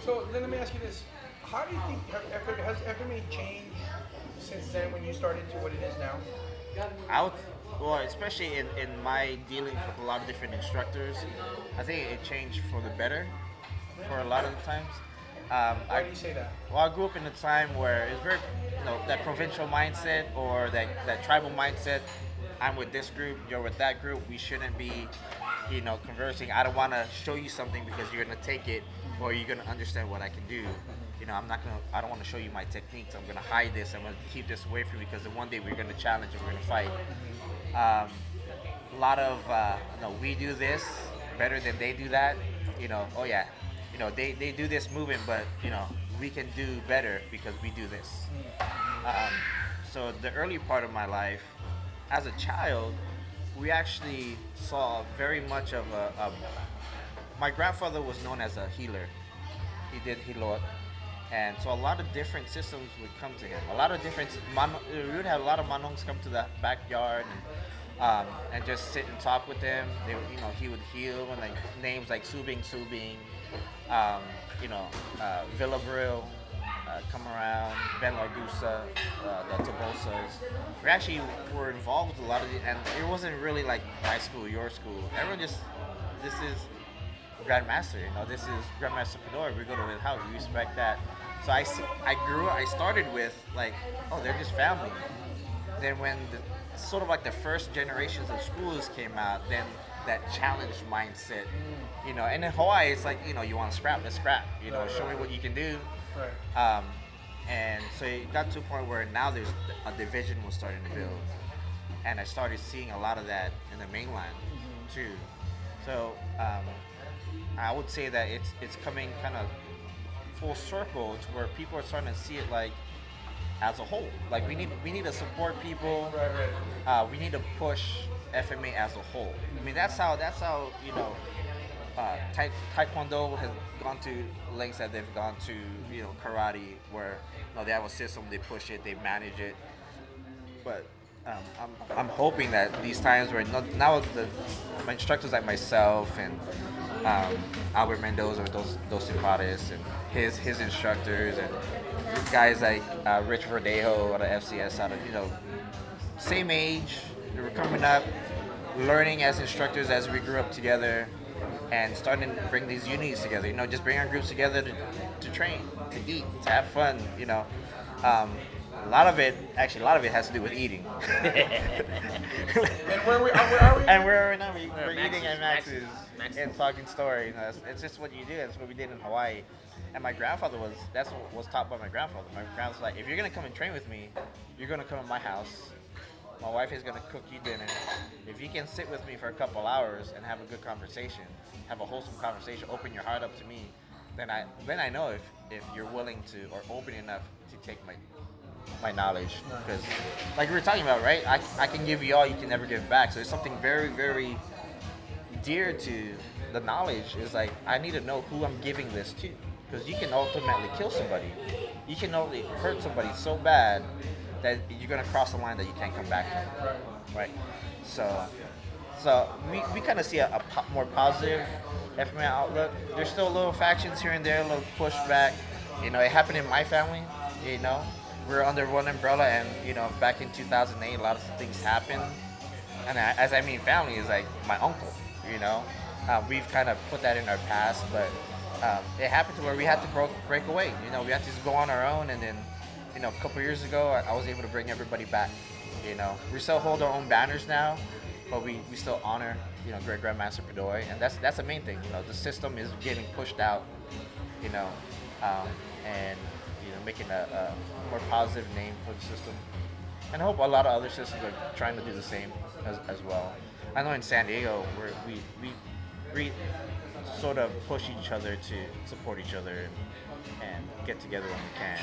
So then let me ask you this: how do you think has FMA changed since then when you started to what it is now? I would, well, especially in my dealings with a lot of different instructors, I think it changed for the better for a lot of the times. Why do you say that? I grew up in a time where it's very, that provincial mindset or that tribal mindset. I'm with this group, you're with that group. We shouldn't be, conversing. I don't want to show you something because you're gonna take it or you're gonna understand what I can do. I'm not gonna. I don't want to show you my techniques. I'm gonna hide this. I'm gonna keep this away from you because one day we're gonna challenge and we're gonna fight. Um, a lot of we do this better than they do that. Oh yeah, they do this movement, but we can do better because we do this. Um, so the early part of my life, as a child, we actually saw very much of a. My grandfather was known as a healer. He did heal, and so a lot of different systems would come to him. A lot of different we would have a lot of manongs come to the backyard and just sit and talk with him. He would heal and like names like Subing Subing, um, Villabril, come around, Ben Largusa, the Tobosas. We actually were involved with a lot of and it wasn't really like my school, your school. Everyone just, this is Grandmaster, this is Grandmaster Fedor. We go to his house, we respect that. So I started with like, oh, they're just family. Then when sort of like the first generations of schools came out, then that challenge mindset, and in Hawaii, it's like, you want to scrap, let's scrap, show me what you can do. Right. Um, and so it got to a point where now there's a division was starting to build, and I started seeing a lot of that in the mainland too. So I would say that it's coming kind of full circle to where people are starting to see it like as a whole. Like we need to support people. Right. Right. We need to push FMA as a whole. I mean that's how Taekwondo has gone to lengths that they've gone to. Karate where they have a system, they push it, they manage it. But I'm hoping that these times where now my instructors like myself and Albert Mendoza or Dos Pares and his instructors and guys like Rich Verdejo out of FCS out of same age, they were coming up, learning as instructors as we grew up together, and starting to bring these unities together. Just bring our groups together to train, to eat, to have fun. A lot of it has to do with eating. And where are we? And where are we now? We're Max's, eating at Max's, Max's Max's. and talking story. It's just what you do. That's what we did in Hawaii. And my grandfather that's what was taught by my grandfather. My grandfather was like, if you're gonna come and train with me, you're gonna come to my house. My wife is gonna cook you dinner. If you can sit with me for a couple hours and have a good conversation, have a wholesome conversation, open your heart up to me, then I know if you're willing to or open enough to take my knowledge. Because like we were talking about, right? I can give you all, you can never give back. So there's something very, very dear to the knowledge. Is like I need to know who I'm giving this to. Because you can ultimately kill somebody. You can only hurt somebody so bad that you're gonna cross a line that you can't come back from. Right? So we kind of see a more positive FMA outlook. There's still little factions here and there, a little pushback. It happened in my family. We're under one umbrella, and back in 2008, a lot of things happened. And as I mean, family is like my uncle. We've kind of put that in our past, but it happened to where we had to break away. We had to just go on our own, and then a couple years ago, I was able to bring everybody back. We still hold our own banners now, but we still honor Great Grandmaster Bedoy, and that's the main thing. The system is getting pushed out, and making a more positive name for the system, and I hope a lot of other systems are trying to do the same as well. I know in San Diego, we sort of push each other to support each other and get together when we can.